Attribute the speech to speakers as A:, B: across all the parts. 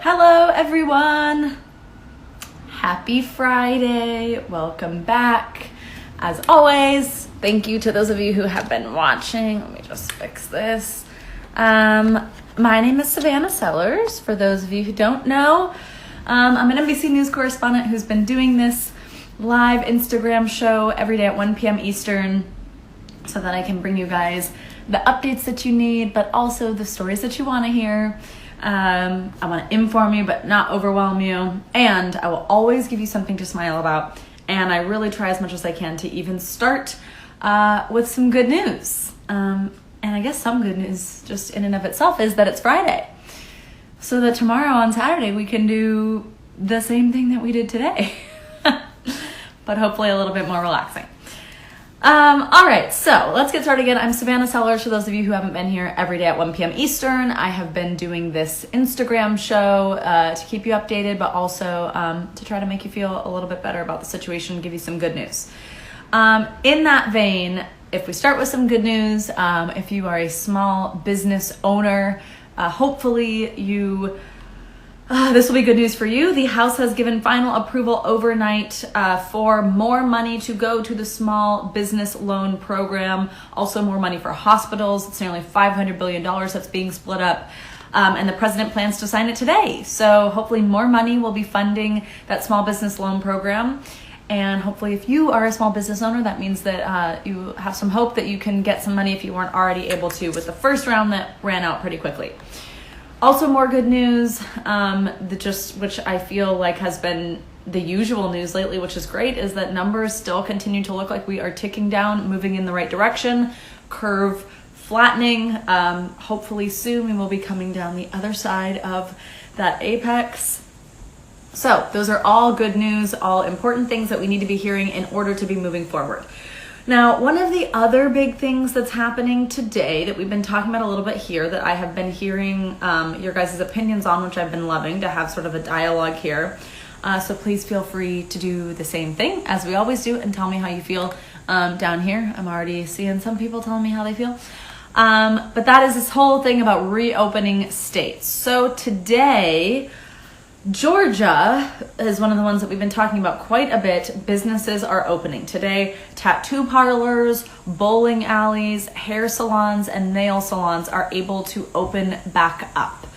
A: Hello everyone! Happy Friday! Welcome back. As always, thank you to those of you who have been watching. Let me just fix this. My name is Savannah Sellers. For those of you who don't know, I'm an NBC News correspondent who's been doing this live Instagram show every day at 1 p.m. Eastern so that I can bring you guys the updates that you need, but also the stories that you want to hear. I want to inform you, but not overwhelm you. And I will always give you something to smile about. And I really try as much as I can to even start with some good news. And I guess some good news just in and of itself is that it's Friday. So that tomorrow on Saturday, we can do the same thing that we did today. But hopefully a little bit more relaxing. All right, so let's get started again. I'm Savannah Sellers. For those of you who haven't been here, every day at 1 p.m. Eastern, I have been doing this Instagram show to keep you updated, but also to try to make you feel a little bit better about the situation, give you some good news. In that vein, if we start with some good news, if you are a small business owner, hopefully you... this will be good news for you. The House has given final approval overnight for more money to go to the small business loan program. Also more money for hospitals. It's nearly $500 billion that's being split up. And the president plans to sign it today. So hopefully more money will be funding that small business loan program. And hopefully if you are a small business owner, that means that you have some hope that you can get some money if you weren't already able to with the first round that ran out pretty quickly. Also more good news, which I feel like has been the usual news lately, which is great, is that numbers still continue to look like we are ticking down, moving in the right direction, curve flattening. Hopefully soon we will be coming down the other side of that apex. So those are all good news, all important things that we need to be hearing in order to be moving forward. Now, one of the other big things that's happening today that we've been talking about a little bit here that I have been hearing your guys' opinions on, which I've been loving to have sort of a dialogue here. So please feel free to do the same thing as we always do and tell me how you feel down here. I'm already seeing some people telling me how they feel. But that is this whole thing about reopening states. So today... Georgia is one of the ones that we've been talking about quite a bit. Businesses are opening today. Tattoo parlors, bowling alleys, hair salons, and nail salons are able to open back up.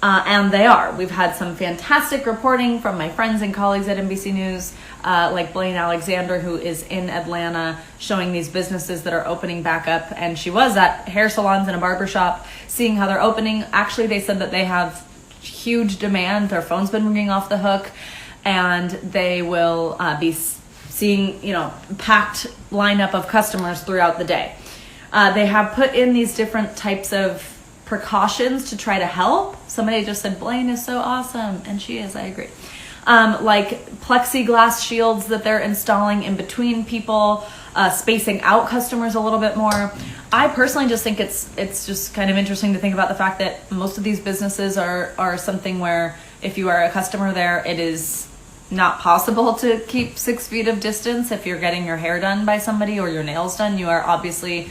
A: And they are. We've had some fantastic reporting from my friends and colleagues at NBC News, like Blaine Alexander, who is in Atlanta, showing these businesses that are opening back up. And she was at hair salons and a barbershop, seeing how they're opening. Actually, they said that they have huge demand. Their phone's been ringing off the hook, and they will be seeing, packed lineup of customers throughout the day. They have put in these different types of precautions to try to help. Somebody just said Blaine is so awesome, and she is. I agree. Like plexiglass shields that they're installing in between people, spacing out customers a little bit more. I personally just think it's just kind of interesting to think about the fact that most of these businesses are something where if you are a customer there, it is not possible to keep 6 feet of distance. If you're getting your hair done by somebody or your nails done, you are obviously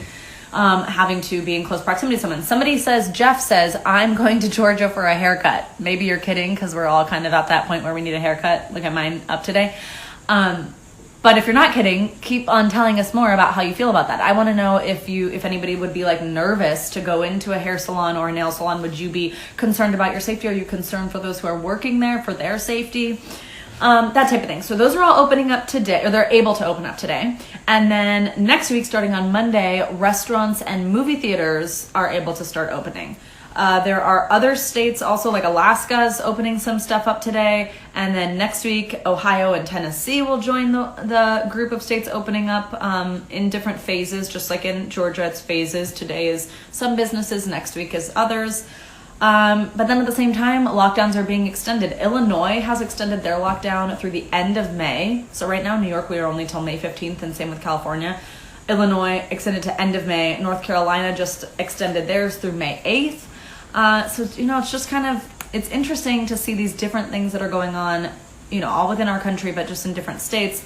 A: having to be in close proximity to someone. Jeff says, I'm going to Georgia for a haircut. Maybe you're kidding because we're all kind of at that point where we need a haircut. Look at mine up today. But if you're not kidding, keep on telling us more about how you feel about that. I want to know if anybody would be like nervous to go into a hair salon or a nail salon. Would you be concerned about your safety? Are you concerned for those who are working there for their safety? That type of thing. So those are all opening up today, or they're able to open up today. And then next week, starting on Monday, restaurants and movie theaters are able to start opening. There are other states also, like Alaska's opening some stuff up today. And then next week, Ohio and Tennessee will join the group of states opening up in different phases, just like in Georgia, it's phases. Today is some businesses, next week is others. But then at the same time, lockdowns are being extended. Illinois has extended their lockdown through the end of May. So right now, New York, we are only till May 15th, and same with California. Illinois extended to end of May. North Carolina just extended theirs through May 8th. So, it's just kind of, it's interesting to see these different things that are going on, all within our country, but just in different states.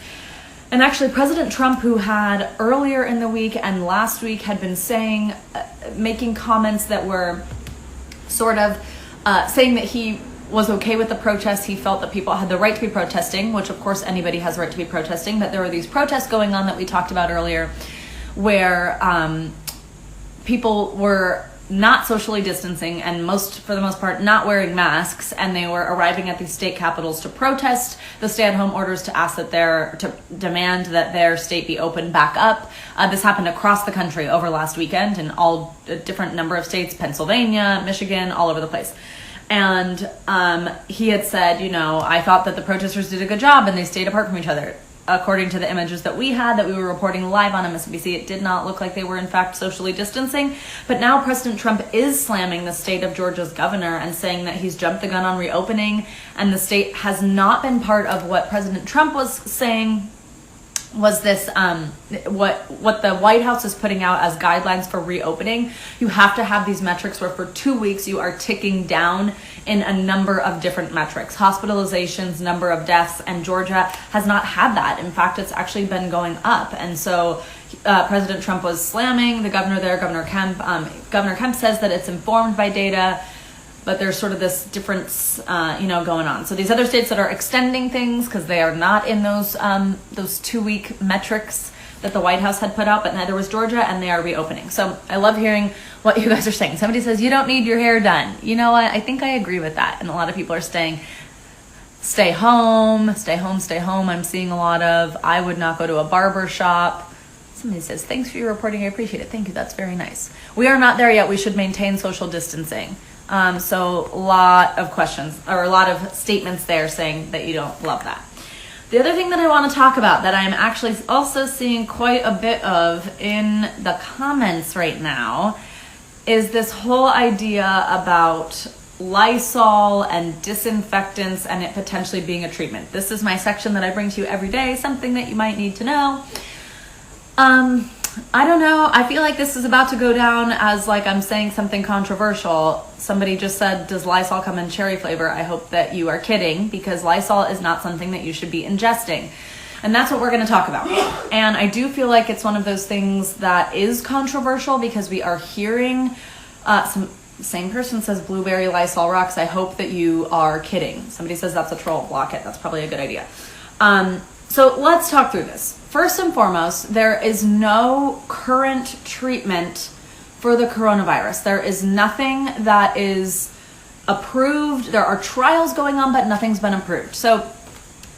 A: And actually, President Trump, who had earlier in the week and last week had been saying, making comments that were sort of saying that he was okay with the protests. He felt that people had the right to be protesting, which of course anybody has the right to be protesting. But there were these protests going on that we talked about earlier where people were not socially distancing and for the most part not wearing masks, and they were arriving at these state capitals to protest the stay-at-home orders, to demand that their state be opened back up. This happened across the country over last weekend in a different number of states, Pennsylvania, Michigan, all over the place. And he had said, I thought that the protesters did a good job and they stayed apart from each other. According to the images that we had, that we were reporting live on MSNBC, it did not look like they were in fact socially distancing. But now President Trump is slamming the state of Georgia's governor and saying that he's jumped the gun on reopening, and the state has not been part of what President Trump was saying was this what the White House is putting out as guidelines for reopening. You have to have these metrics where for 2 weeks you are ticking down in a number of different metrics, hospitalizations, number of deaths, and Georgia has not had that. In fact, it's actually been going up. And so President Trump was slamming the governor there, Governor Kemp. Governor Kemp says that it's informed by data, but there's sort of this difference, going on. So these other states that are extending things because they are not in those 2 week metrics that the White House had put out, but neither was Georgia, and they are reopening. So I love hearing what you guys are saying. Somebody says, you don't need your hair done. You know what? I think I agree with that. And a lot of people are stay home. I'm seeing a lot of, I would not go to a barber shop. Somebody says, thanks for your reporting. I appreciate it. Thank you. That's very nice. We are not there yet. We should maintain social distancing. So a lot of questions, or a lot of statements there saying that you don't love that. The other thing that I want to talk about that I'm actually also seeing quite a bit of in the comments right now is this whole idea about Lysol and disinfectants and it potentially being a treatment. This is my section that I bring to you every day, something that you might need to know. I don't know. I feel like this is about to go down as like I'm saying something controversial. Somebody just said, does Lysol come in cherry flavor? I hope that you are kidding, because Lysol is not something that you should be ingesting. And that's what we're going to talk about. And I do feel like it's one of those things that is controversial because we are hearing same person says blueberry Lysol rocks. I hope that you are kidding. Somebody says that's a troll. Block it. That's probably a good idea. So let's talk through this. First and foremost, there is no current treatment for the coronavirus. There is nothing that is approved. There are trials going on, but nothing's been approved. So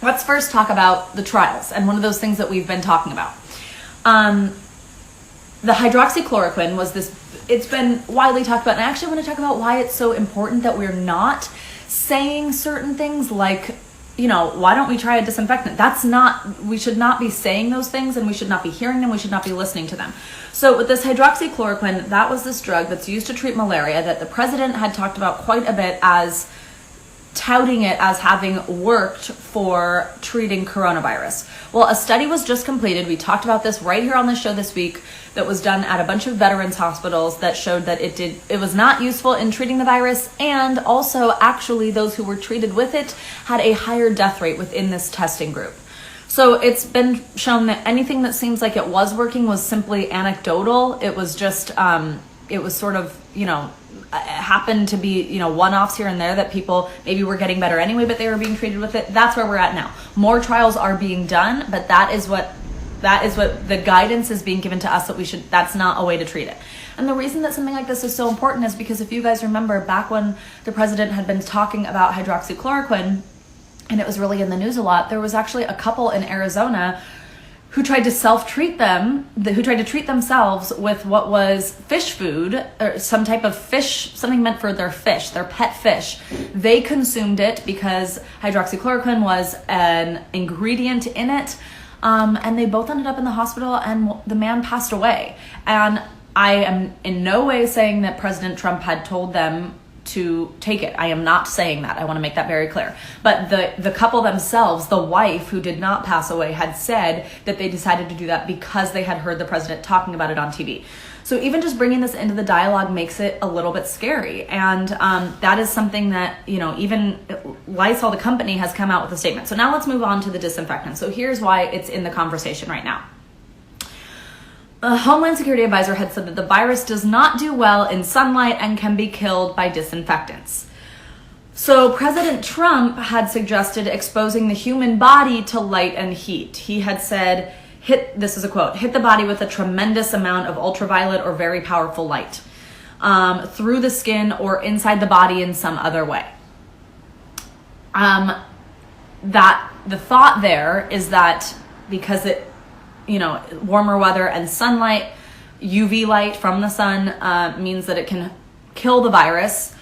A: let's first talk about the trials and one of those things that we've been talking about. The hydroxychloroquine was this, it's been widely talked about, and I actually want to talk about why it's so important that we're not saying certain things like, why don't we try a disinfectant? We should not be saying those things, and we should not be hearing them. We should not be listening to them. So with this hydroxychloroquine, that was this drug that's used to treat malaria that the president had talked about quite a bit as touting it as having worked for treating coronavirus. Well, a study was just completed. We talked about this right here on the show this week, that was done at a bunch of veterans hospitals, that showed that it was not useful in treating the virus, and also actually those who were treated with it had a higher death rate within this testing group. So it's been shown that anything that seems like it was working was simply anecdotal. It was just, it was sort of, happened to be, one-offs here and there that people maybe were getting better anyway, but they were being treated with it. That's where we're at now. More trials are being done, but that is what the guidance is being given to us, that that's not a way to treat it. And the reason that something like this is so important is because if you guys remember back when the president had been talking about hydroxychloroquine, and it was really in the news a lot, there was actually a couple in Arizona who tried to treat themselves with what was fish food, or some type of fish, something meant for their fish, their pet fish. They consumed it because hydroxychloroquine was an ingredient in it, and they both ended up in the hospital, and the man passed away. And I am in no way saying that President Trump had told them to take it. I am not saying that. I want to make that very clear. But the couple themselves, the wife who did not pass away, had said that they decided to do that because they had heard the president talking about it on TV. So even just bringing this into the dialogue makes it a little bit scary. And that is something that, even Lysol, the company, has come out with a statement. So now let's move on to the disinfectant. So here's why it's in the conversation right now. The Homeland Security advisor had said that the virus does not do well in sunlight and can be killed by disinfectants. So President Trump had suggested exposing the human body to light and heat. He had said, this is a quote, hit the body with a tremendous amount of ultraviolet or very powerful light through the skin or inside the body in some other way. That the thought there is that because warmer weather and sunlight, UV light from the sun means that it can kill the virus,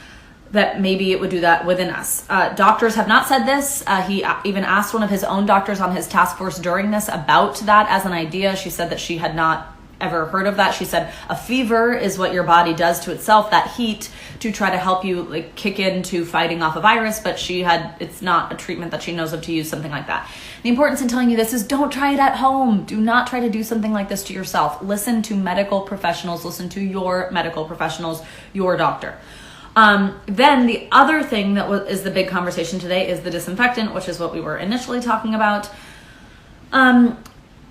A: that maybe it would do that within us. Doctors have not said this. He even asked one of his own doctors on his task force during this about that as an idea. She said that she had not ever heard of that. She said a fever is what your body does to itself, that heat, to try to help you kick into fighting off a virus, but it's not a treatment that she knows of to use something like that. The importance in telling you this is don't try it at home. Do not try to do something like this to yourself. Listen to medical professionals. Listen to your medical professionals, your doctor. Then the other thing that is the big conversation today is the disinfectant, which is what we were initially talking about.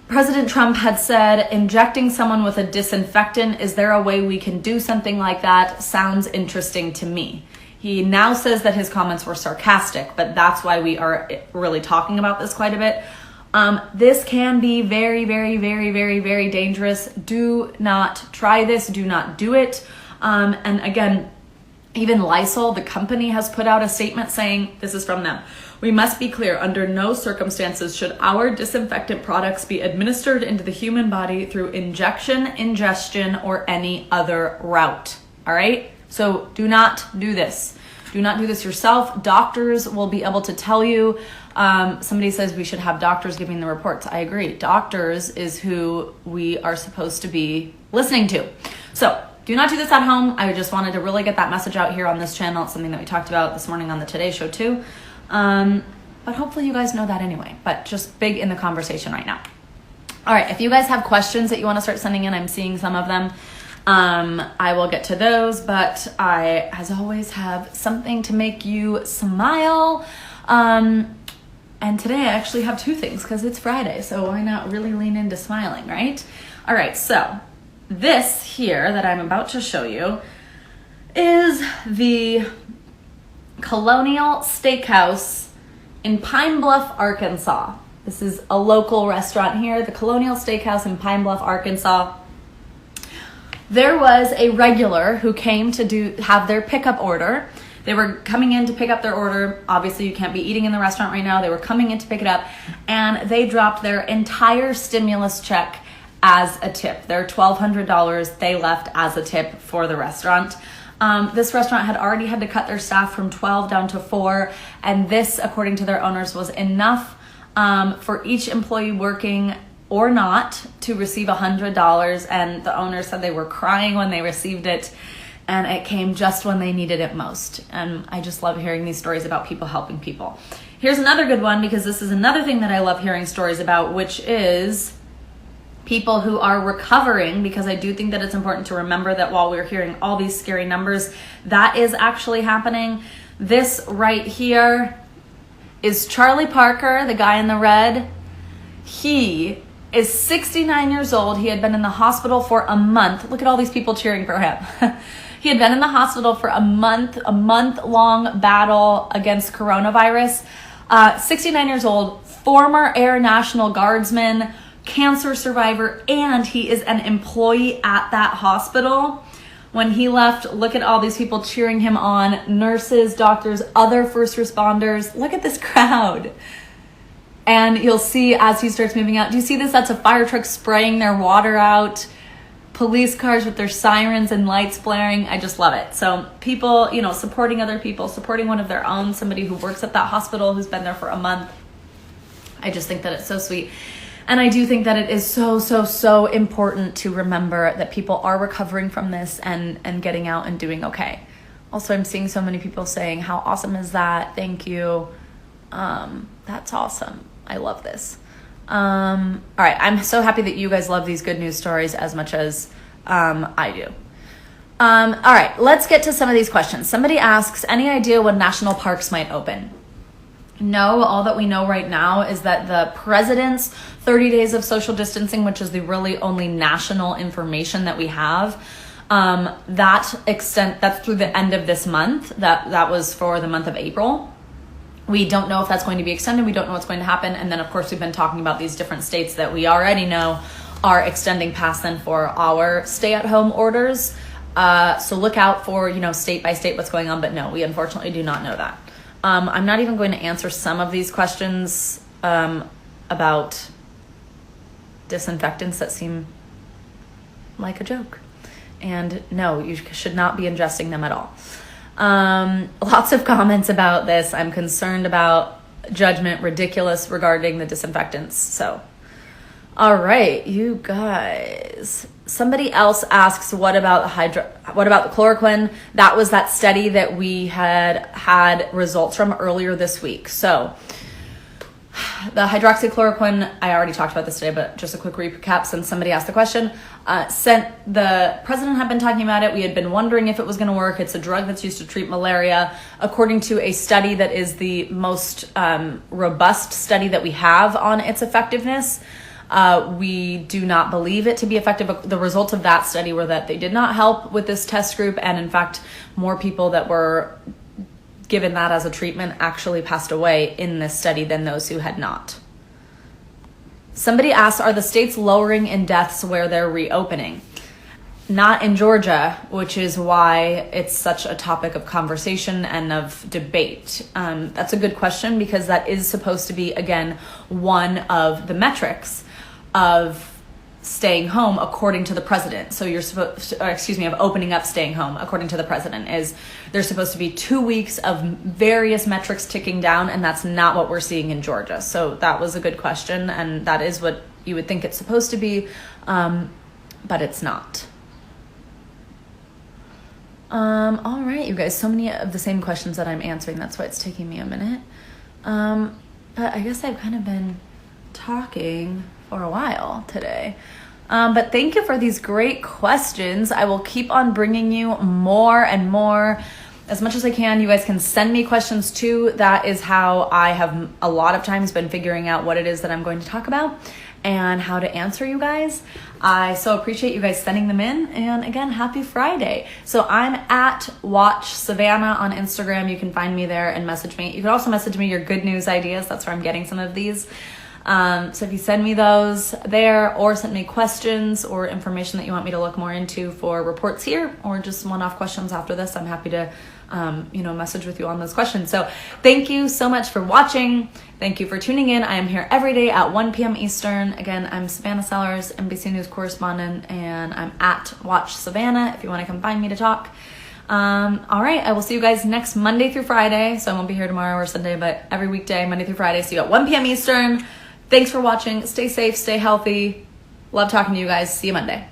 A: President Trump had said, injecting someone with a disinfectant, is there a way we can do something like that? Sounds interesting to me. He now says that his comments were sarcastic, but that's why we are really talking about this quite a bit. This can be very, very, very, very, very dangerous. Do not try this. Do not do it. And again, even Lysol, the company, has put out a statement saying, this is from them, we must be clear, under no circumstances should our disinfectant products be administered into the human body through injection, ingestion, or any other route. All right? So do not do this. Do not do this yourself. Doctors will be able to tell you. Somebody says we should have doctors giving the reports. I agree. Doctors is who we are supposed to be listening to. So do not do this at home. I just wanted to really get that message out here on this channel. It's something that we talked about this morning on the Today Show too. But hopefully you guys know that anyway, but just big in the conversation right now. All right. If you guys have questions that you want to start sending in, I'm seeing some of them. I will get to those, but I, as always, have something to make you smile. And today I actually have two things because it's Friday, so why not really lean into smiling, right? All right, so this here that I'm about to show you is the Colonial Steakhouse in Pine Bluff, Arkansas. This is a local restaurant here, the Colonial Steakhouse in Pine Bluff, Arkansas. There was a regular who came to have their pickup order. They were coming in to pick up their order. Obviously, you can't be eating in the restaurant right now. They were coming in to pick it up, and they dropped their entire stimulus check as a tip. Their $1,200 they left as a tip for the restaurant. This restaurant had already had to cut their staff from 12 down to 4, and this, according to their owners, was enough for each employee working or not to receive $100, and the owners said they were crying when they received it, and it came just when they needed it most. And I just love hearing these stories about people helping people. Here's another good one, because this is another thing that I love hearing stories about, which is people who are recovering, because I do think that it's important to remember that while we're hearing all these scary numbers, that is actually happening. This right here is Charlie Parker, the guy in the red. He is 69 years old. He had been in the hospital for a month. Look at all these people cheering for him. He had been in the hospital for a month-long battle against coronavirus. 69 years old, former Air National Guardsman, cancer survivor, and he is an employee at that hospital. When he left, look at all these people cheering him on, nurses, doctors, other first responders. Look at this crowd. And you'll see as he starts moving out, do you see this? That's a fire truck spraying their water out, police cars with their sirens and lights blaring. I just love it. So people, supporting other people, supporting one of their own, somebody who works at that hospital who's been there for a month. I just think that it's so sweet. And I do think that it is so, so, so important to remember that people are recovering from this and getting out and doing okay. Also, I'm seeing so many people saying, how awesome is that? Thank you. That's awesome. I love this. All right. I'm so happy that you guys love these good news stories as much as I do. All right. Let's get to some of these questions. Somebody asks, any idea when national parks might open? No, all that we know right now is that the president's 30 days of social distancing, which is the really only national information that we have, that's through the end of this month. That was for the month of April. We don't know if that's going to be extended. We don't know what's going to happen. And then, of course, we've been talking about these different states that we already know are extending past then for our stay-at-home orders. So look out for, state by state what's going on. But no, we unfortunately do not know that. I'm not even going to answer some of these questions about disinfectants that seem like a joke. And no, you should not be ingesting them at all. Lots of comments about this. I'm concerned about judgment, ridiculous regarding the disinfectants. So, all right, you guys. Somebody else asks, what about the chloroquine? That was that study that we had results from earlier this week. So the hydroxychloroquine, I already talked about this today, but just a quick recap since somebody asked the question. The president had been talking about it. We had been wondering if it was going to work. It's a drug that's used to treat malaria. According to a study that is the most robust study that we have on its effectiveness, we do not believe it to be effective. The results of that study were that they did not help with this test group. And in fact, more people that were given that as a treatment actually passed away in this study than those who had not. Somebody asked, are the states lowering in deaths where they're reopening? Not in Georgia, which is why it's such a topic of conversation and of debate. That's a good question because that is supposed to be, again, one of the metrics of staying home according to the president. So you're supposed to, of opening up staying home according to the president is there's supposed to be 2 weeks of various metrics ticking down, and that's not what we're seeing in Georgia. So that was a good question, and that is what you would think it's supposed to be, but it's not. All right, you guys, so many of the same questions that I'm answering. That's why it's taking me a minute. But I guess I've kind of been talking for a while today. But thank you for these great questions. I will keep on bringing you more and more as much as I can. You guys can send me questions too. That is how I have a lot of times been figuring out what it is that I'm going to talk about and how to answer you guys. I so appreciate you guys sending them in. And again, happy Friday. So I'm at Watch Savannah on Instagram. You can find me there and message me. You can also message me your good news ideas. That's where I'm getting some of these. So if you send me those there or send me questions or information that you want me to look more into for reports here or just one-off questions after this, I'm happy to, message with you on those questions. So thank you so much for watching. Thank you for tuning in. I am here every day at 1 p.m. Eastern. Again, I'm Savannah Sellers, NBC News correspondent, and I'm at Watch Savannah if you want to come find me to talk. All right, I will see you guys next Monday through Friday. So I won't be here tomorrow or Sunday, but every weekday, Monday through Friday. See you at 1 p.m. Eastern. Thanks for watching. Stay safe, stay healthy. Love talking to you guys. See you Monday.